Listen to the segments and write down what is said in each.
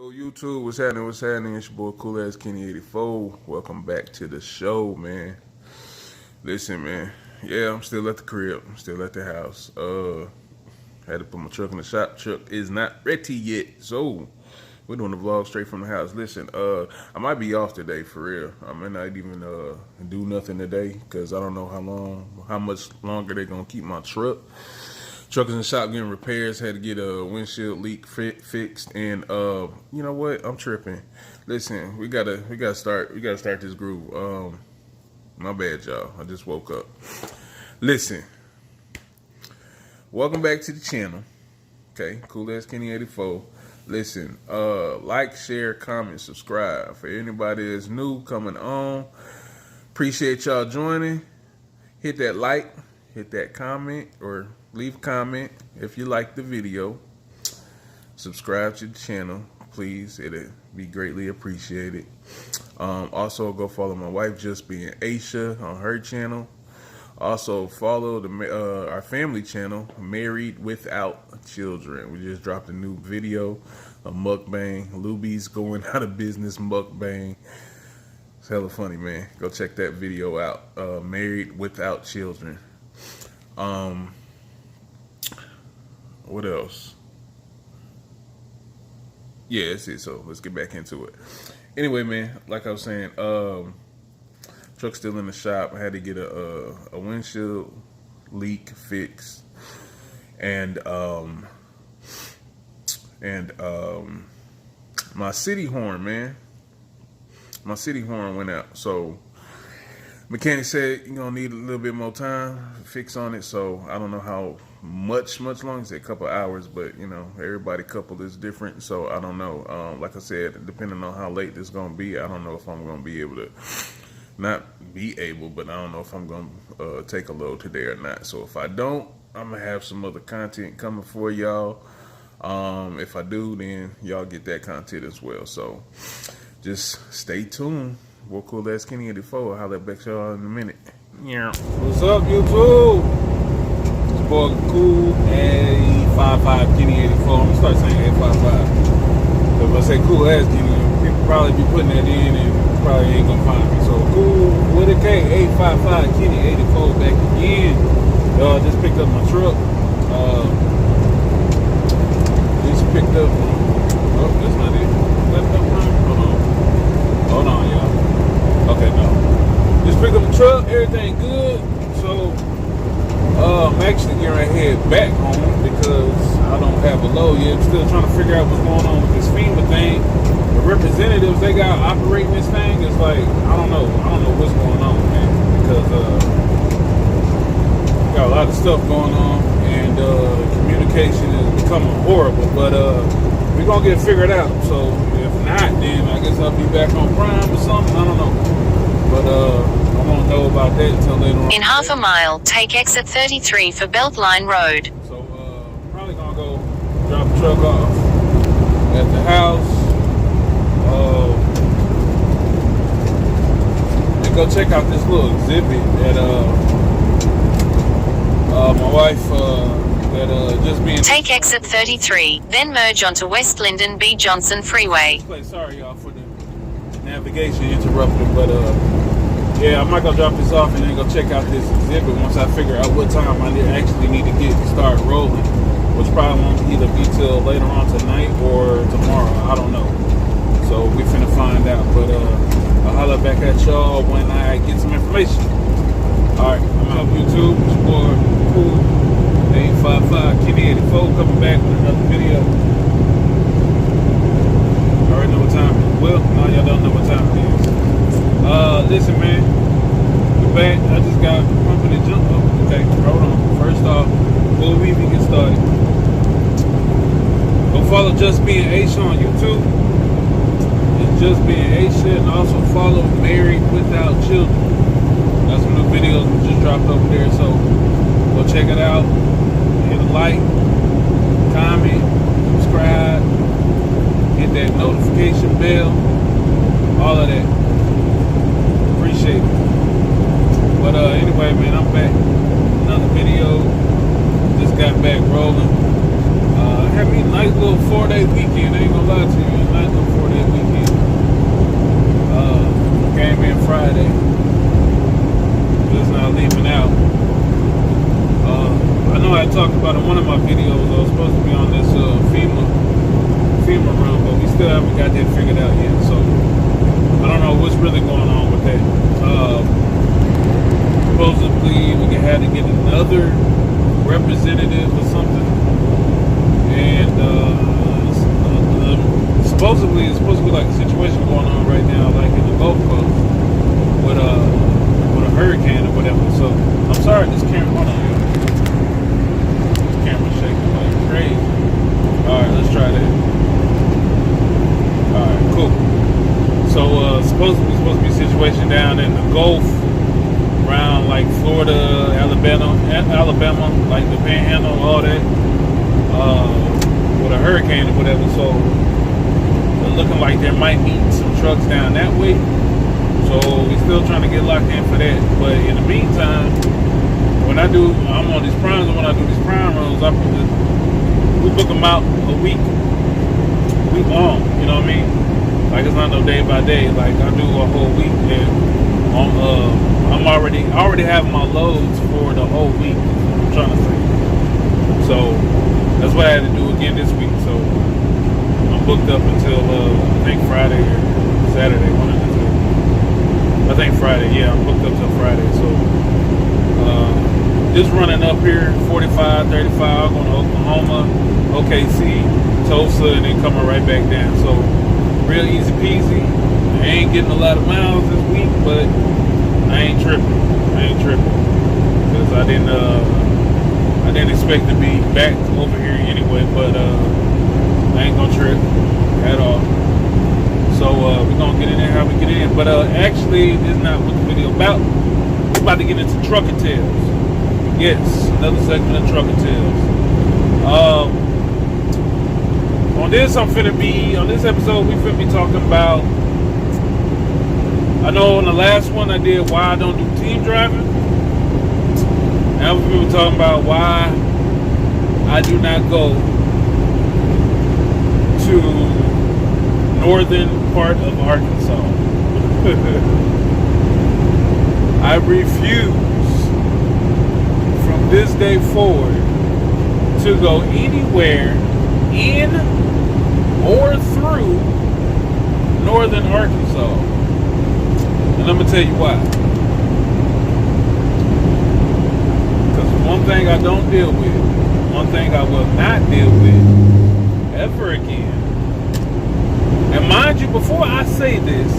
Yo, YouTube, what's happening? What's happening? It's your boy Cool Ass Kenny 84. Welcome back to the show, man. Listen, man. Yeah, I'm still at the crib. I'm still at the house. Had to put my truck in the shop. Truck is not ready yet, so we're doing the vlog straight from the house. Listen, I might be off today for real. I may not even do nothing today because I don't know how much longer they're gonna keep my truck. Truck is in the shop getting repairs. Had to get a windshield leak fixed, and you know what? I'm tripping. Listen, we gotta start this groove. My bad, y'all. I just woke up. Listen, welcome back to the channel. Okay, Cool Ass Kenny 84. Listen, like, share, comment, subscribe. For anybody that's new coming on, appreciate y'all joining. Hit that like, hit that comment, or leave a comment if you like the video. Subscribe to the channel, please. It'd be greatly appreciated. Also, go follow my wife, Just Being Aisha, on her channel. Also, follow our family channel, Married Without Children. We just dropped a new video, a mukbang. Luby's going out of business mukbang. It's hella funny, man. Go check that video out. Married Without Children. What else? Yeah, that's it. So let's get back into it. Anyway, man, like I was saying, truck's still in the shop. I had to get a windshield leak fixed, and my city horn, man. My city horn went out, so mechanic said you're gonna need a little bit more time to fix on it. So I don't know how much longer. He said a couple hours, but you know, everybody couple is different, so I don't know. Like I said, depending on how late this is gonna be, I don't know if I'm gonna be able to, not be able, but I don't know if I'm gonna take a load today or not. So if I don't, I'm gonna have some other content coming for y'all. If I do, then y'all get that content as well. So just stay tuned. We'll Cool Ass Kenny 84. I'll holler back to y'all in a minute. Yeah. What's up, YouTube? It's boy Cool A55 Kenny 84. I'm gonna start saying A55. If I say Cool Ass Kenny, people probably be putting that in and probably ain't gonna find me. So Cool with a K, A55 Kenny 84 back again. Just picked up my truck. Just picked up. Oh, that's not it. Hold on, y'all. Okay, no. Just picked up the truck, everything good. So, I'm actually getting right head back home because I don't have a load yet. I'm still trying to figure out what's going on with this FEMA thing. The representatives they got operating this thing is like, I don't know what's going on, man. Because got a lot of stuff going on, and communication is becoming horrible. But we're gonna get it figured out. So if not, then I guess I'll be back on Prime or something. I don't know. But I won't know about that until later on. In half a mile, take exit 33 for Beltline Road. So probably gonna go drop the truck off at the house. And go check out this little exhibit that my wife just being. Take exit 33, then merge onto West Linden B. Johnson Freeway. Sorry, y'all, for the navigation interruption, but yeah, I might go drop this off and then go check out this exhibit once I figure out what time I actually need to get to start rolling, which probably won't either be till later on tonight or tomorrow. I don't know. So we finna find out, but I'll holler back at y'all when I get some information. All right, I'm out YouTube. It's your boy Cool 855 Kenny 84 coming back with another video. Already know what time it is. Well, no, y'all don't know what time it is. Listen, man, we're back. I just got pumping and jump up. Okay, hold on. First off, before we even get started, go follow Just Being Aisha on YouTube. It's Just Being Aisha, and also follow Married Without Children. Got some new videos we just dropped over there, so go check it out. Hit a like, comment, subscribe, hit that notification bell, all of that. Appreciate it. But anyway, man, I'm back. Another video. Just got back rolling. had me a nice little 4-day weekend. I ain't gonna lie to you. A nice little 4-day weekend. Came in Friday. Just not leaving out. I know I talked about in one of my videos. I was supposed to be on this FEMA run, but we still haven't got that figured out yet. So I don't know what's really going on with that. Supposedly we had to get another representative or something, and supposedly it's supposed to be like a situation going on right now, like in the Gulf Coast with a hurricane or whatever. So I'm sorry, this camera. Hold on, y'all. Camera's shaking like crazy. All right, let's try that. All right, cool. So supposedly it's supposed to be a situation down in the Gulf, around like Florida, Alabama, like the Panhandle, all that, with a hurricane or whatever. So it's looking like there might be some trucks down that way. So we're still trying to get locked in for that. But in the meantime, I'm on these primes, and when I do these prime runs, we book them out a week long. You know what I mean? Like it's not no day by day. Like I do a whole week, and I already have my loads for the whole week. I'm trying to say. So that's what I had to do again this week. So I'm booked up until I think Friday or Saturday, one of the two. I think Friday. Yeah, I'm booked up till Friday. So just running up here, 45, 35, going to Oklahoma, OKC, Tulsa, and then coming right back down. So real easy peasy. I ain't getting a lot of miles this week, but I ain't tripping. Because I didn't expect to be back over here anyway, but I ain't gonna trip at all. So we're gonna get in there how we get in. But actually, this is not what the video about. We're about to get into Trucker Tales. Yes, another segment of Trucker Tales. On this episode, we finna be talking about, I know on the last one I did why I don't do team driving. Now we're going to be talking about why I do not go to northern part of Arkansas. I refuse from this day forward to go anywhere in or through northern Arkansas. And I'm going to tell you why. Because one thing I don't deal with, one thing I will not deal with ever again. And mind you, before I say this,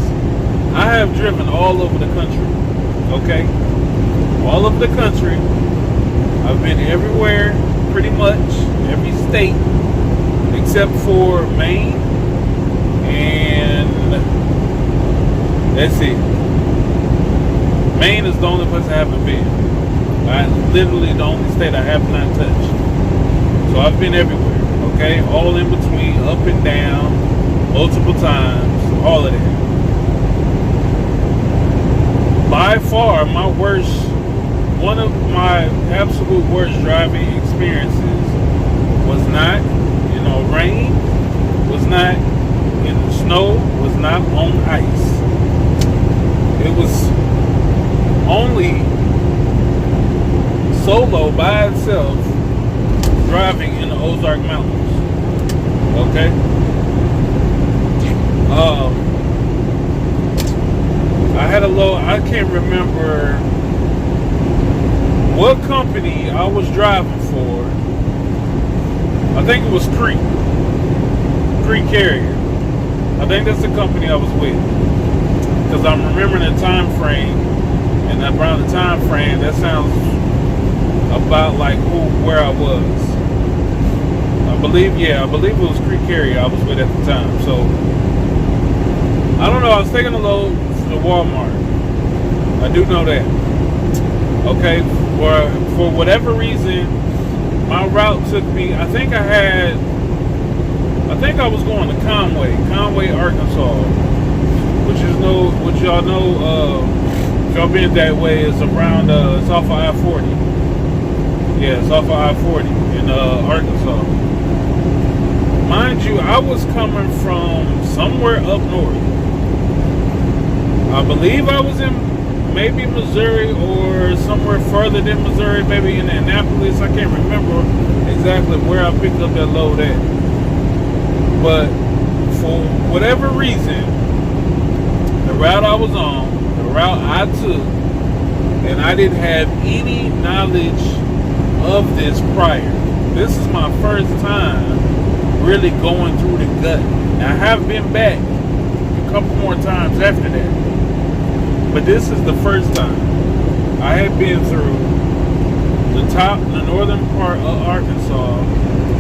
I have driven all over the country. Okay? All over the country. I've been everywhere, pretty much, every state, except for Maine. And that's it. Maine is the only place I haven't been. Literally the only state I have not touched. So I've been everywhere, okay? All in between, up and down, multiple times, all of that. By far, one of my absolute worst driving experiences was not in rain, was not in the snow, was not on ice. It was only solo by itself driving in the Ozark Mountains. Okay? I can't remember what company I was driving for. I think it was Creek Carrier. I think that's the company I was with. Because I'm remembering the time frame, and around the time frame, that sounds about like where I was. I believe it was Creek Carrier I was with at the time. So I don't know. I was taking a load to the Walmart. I do know that. Okay, for whatever reason, my route took me. I think I was going to Conway, Arkansas, which y'all know. If y'all been that way, it's around. It's off of I-40. Yeah, it's off of I-40 in Arkansas. mind you, I was coming from somewhere up north. I believe I was in maybe Missouri or somewhere further than Missouri, maybe in Annapolis. I can't remember exactly where I picked up that load at. But for whatever reason, the route I was on, the route I took, and I didn't have any knowledge of this prior. This is my first time really going through the gut. I have been back a couple more times after that, but this is the first time. I had been through the northern part of Arkansas,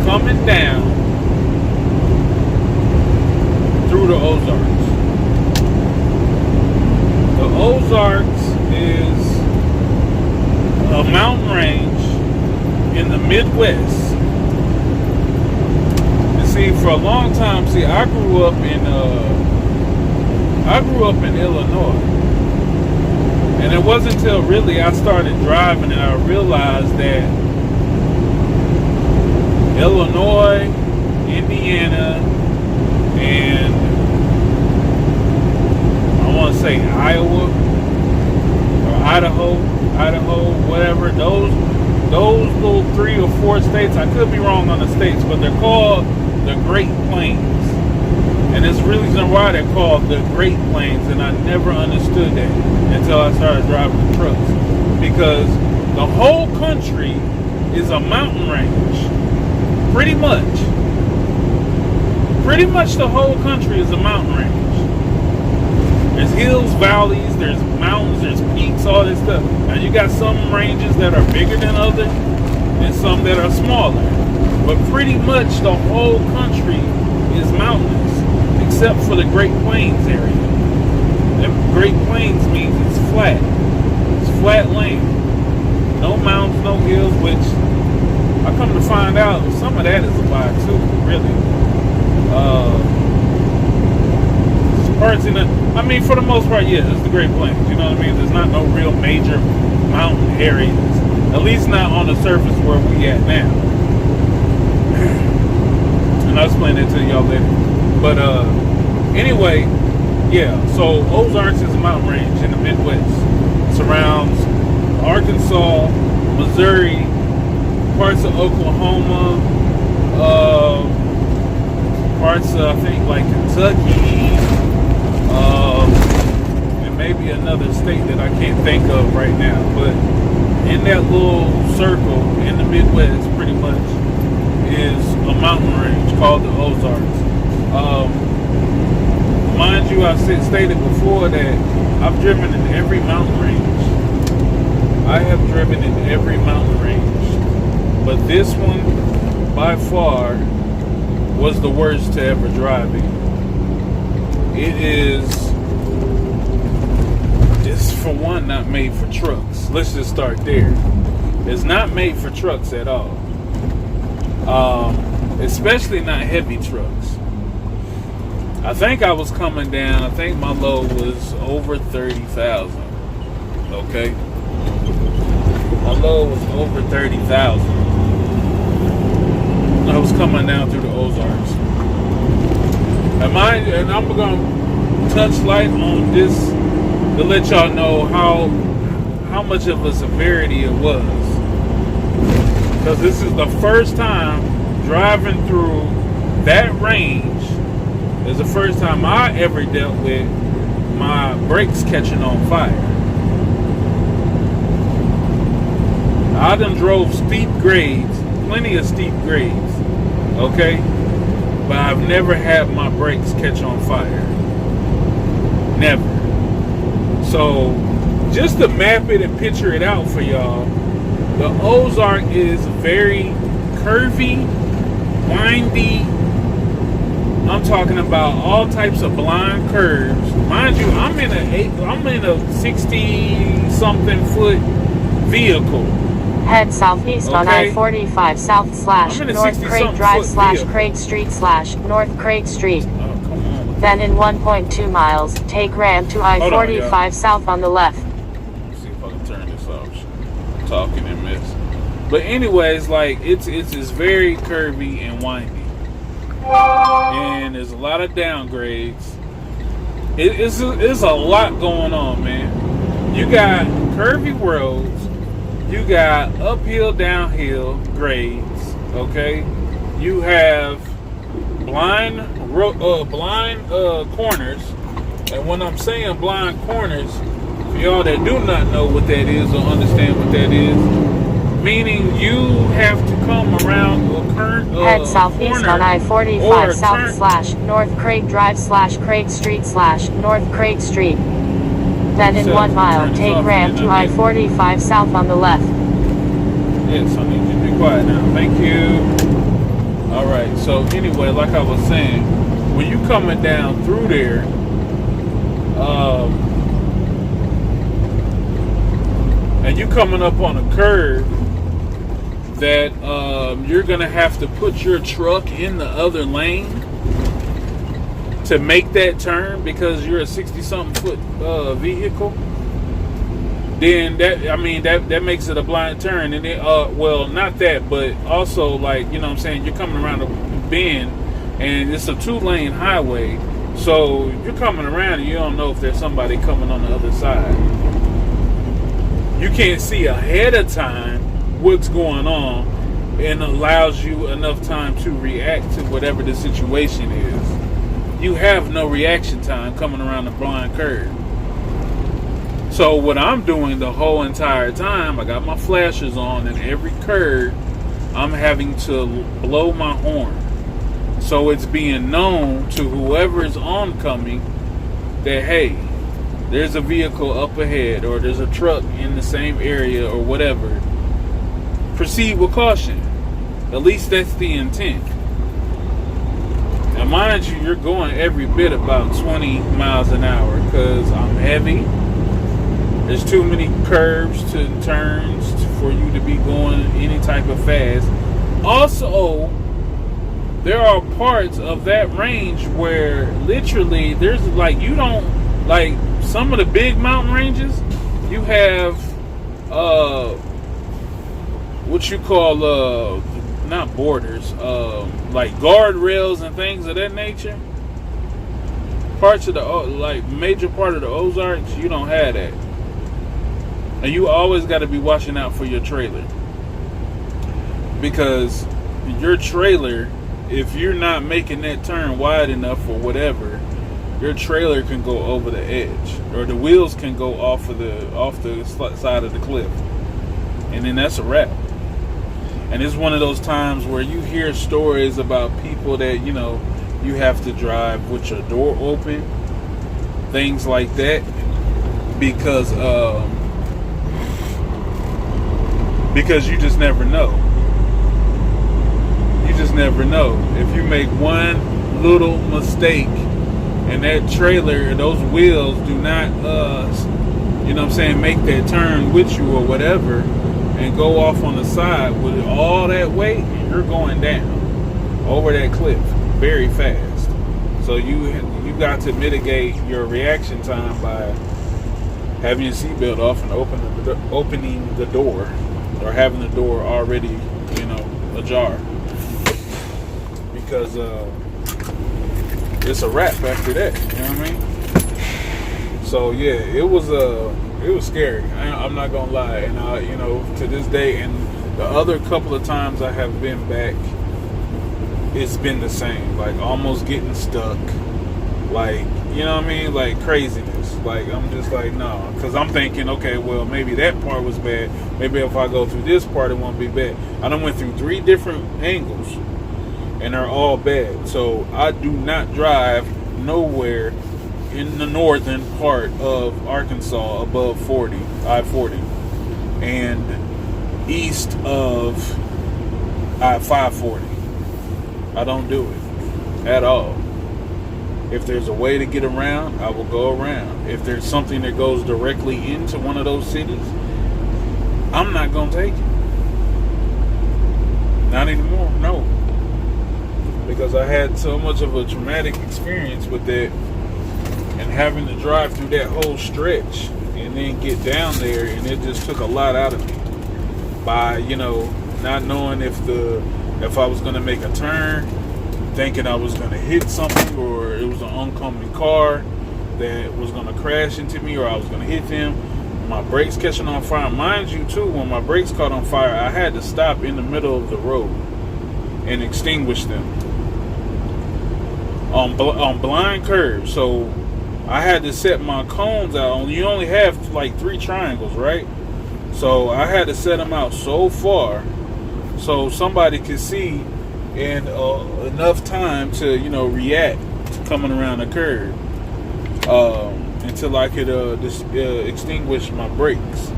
coming down through the Ozarks. The Ozarks is a mountain range in the Midwest. And see, for a long time, I grew up in Illinois. And it wasn't until really I started driving and I realized that Illinois, Indiana, and I want to say Iowa or Idaho, whatever, those little 3 or 4 states, I could be wrong on the states, but they're called the Great Plains. And there's a reason why they're called the Great Plains, and I never understood that until I started driving the trucks. Because the whole country is a mountain range. Pretty much. Pretty much the whole country is a mountain range. There's hills, valleys, there's mountains, there's peaks, all this stuff. Now you got some ranges that are bigger than others, and some that are smaller. But pretty much the whole country is mountainous, except for the Great Plains area. The Great Plains means it's flat. It's flat land. No mountains, no hills, which I come to find out some of that is a lie too, really. Parts in the, I mean, for the most part, yeah, it's the Great Plains. You know what I mean? There's not no real major mountain areas, at least not on the surface where we at now. And I'll explain that to y'all later. But anyway, yeah. So Ozarks is a mountain range in the Midwest. It surrounds Arkansas, Missouri, parts of Oklahoma, parts of, I think, like Kentucky, and maybe another state that I can't think of right now. But in that little circle in the Midwest, pretty much, is a mountain range called the Ozarks. Mind you, I stated before that I've driven in every mountain range. I have driven in every mountain range. But this one, by far, was the worst to ever drive in. It's for one not made for trucks. Let's just start there. It's not made for trucks at all. Especially not heavy trucks. I think I was coming down, I think my load was over 30,000. Okay? My load was over 30,000. I was coming down through the Ozarks. And I'm going to touch light on this to let y'all know how much of a severity it was. Because this is the first time driving through that range. It's the first time I ever dealt with my brakes catching on fire. I done drove steep grades, plenty of steep grades, okay? But I've never had my brakes catch on fire. Never. So, just to map it and picture it out for y'all, the Ozark is very curvy, windy. I'm talking about all types of blind curves. Mind you, I'm in a 60-something foot vehicle. Head southeast on I-45 south / North Craig Drive / Craig Street / North Craig Street. Oh, come on. Then in 1.2 miles, take ramp to I-45 south on the left. Let's see if I can turn this off. I'm talking and mess. But anyways, like it's very curvy and windy. and there's a lot of downgrades. It's a lot going on, man. You got curvy roads, you got uphill, downhill grades. Okay, you have blind corners, and when I'm saying blind corners, for y'all that do not know what that is or understand what that is, meaning you have to come around a current head southeast on I-45 south / North Craig Drive / Craig Street / North Craig Street. Then in 1 mile, take ramp to I-45 south on the left. Yes, I need you to be quiet now. Thank you. Alright, so anyway, like I was saying, when you coming down through there, and you coming up on a curve that you're gonna have to put your truck in the other lane to make that turn because you're a 60-something foot vehicle, then that makes it a blind turn. And it, well, not that, but also, like, you know what I'm saying, you're coming around a bend and it's a 2-lane highway, so you're coming around and you don't know if there's somebody coming on the other side. You can't see ahead of time what's going on, and allows you enough time to react to whatever the situation is. You have no reaction time coming around the blind curve. So what I'm doing the whole entire time, I got my flashers on, and every curve I'm having to blow my horn. So it's being known to whoever is oncoming that, hey, there's a vehicle up ahead, or there's a truck in the same area, or whatever. Proceed with caution. At least that's the intent. Now, mind you, you're going every bit about 20 miles an hour because I'm heavy. There's too many curves to turns for you to be going any type of fast. Also, there are parts of that range where literally there's like, you don't, like some of the big mountain ranges, you have what you call not borders, like guardrails and things of that nature. Parts of the like major part of the Ozarks, you don't have that, and you always got to be watching out for your trailer, because your trailer, if you're not making that turn wide enough or whatever, your trailer can go over the edge, or the wheels can go off the side of the cliff, and then that's a wrap. And it's one of those times where you hear stories about people that, you know, you have to drive with your door open, things like that, because you just never know. You just never know. If you make one little mistake and that trailer, those wheels do not, you know what I'm saying, make that turn with you or whatever, and go off on the side with all that weight, you're going down over that cliff very fast. So you got to mitigate your reaction time by having your seatbelt off and opening the door, or having the door already, you know, ajar, because it's a wrap after that. You know what I mean? So yeah, it was scary. I'm not gonna lie, and you know, to this day, and the other couple of times I have been back, it's been the same. Like almost getting stuck, like, you know what I mean, like craziness. Like I'm just like, no, because I'm thinking, okay, well maybe that part was bad. Maybe if I go through this part, it won't be bad. I done went through 3 different angles, and they're all bad. So I do not drive nowhere in the northern part of Arkansas above I-40, and east of I-540. I don't do it at all. If there's a way to get around, I will go around. If there's something that goes directly into one of those cities, I'm not going to take it. Not anymore, no. Because I had so much of a traumatic experience with that, and having to drive through that whole stretch and then get down there, and it just took a lot out of me by, you know, not knowing if I was going to make a turn, thinking I was gonna hit something, or it was an oncoming car that was gonna crash into me, or I was gonna hit them. My brakes catching on fire. Mind you, too, when my brakes caught on fire, I had to stop in the middle of the road and extinguish them on blind curves. So I had to set my cones out. You only have like 3 triangles, right? So I had to set them out so far so somebody could see in enough time to, you know, react to coming around the curve until I could extinguish my brakes.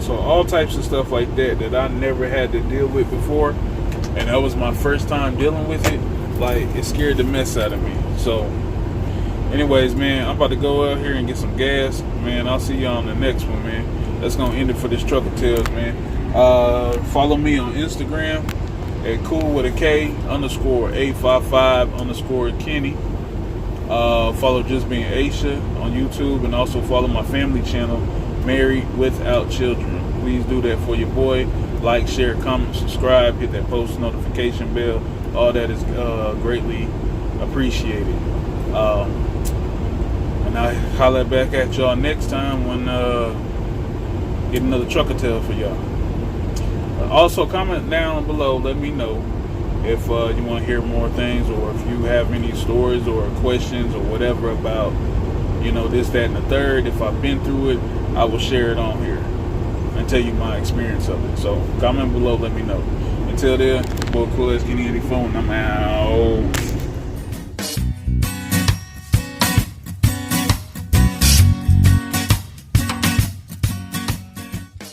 So all types of stuff like that I never had to deal with before, and that was my first time dealing with it. Like, it scared the mess out of me. So anyways, man, I'm about to go out here and get some gas, man. I'll see you on the next one, man. That's gonna end it for this Trucker Tales, man. Follow me on Instagram at cool_855_Kenny. Follow Just Being Aisha on YouTube, and also follow my family channel, Married Without Children. Please do that for your boy. Like, share, comment, subscribe, hit that post notification bell. All that is greatly appreciated. And I'll holler back at y'all next time when get another Trucker Tale for y'all. Also, comment down below. Let me know if you want to hear more things, or if you have any stories or questions or whatever about, you know, this, that, and the third. If I've been through it, I will share it on here and tell you my experience of it. So comment below, let me know. Until then, boy, Cool as Kenny, and I'm out.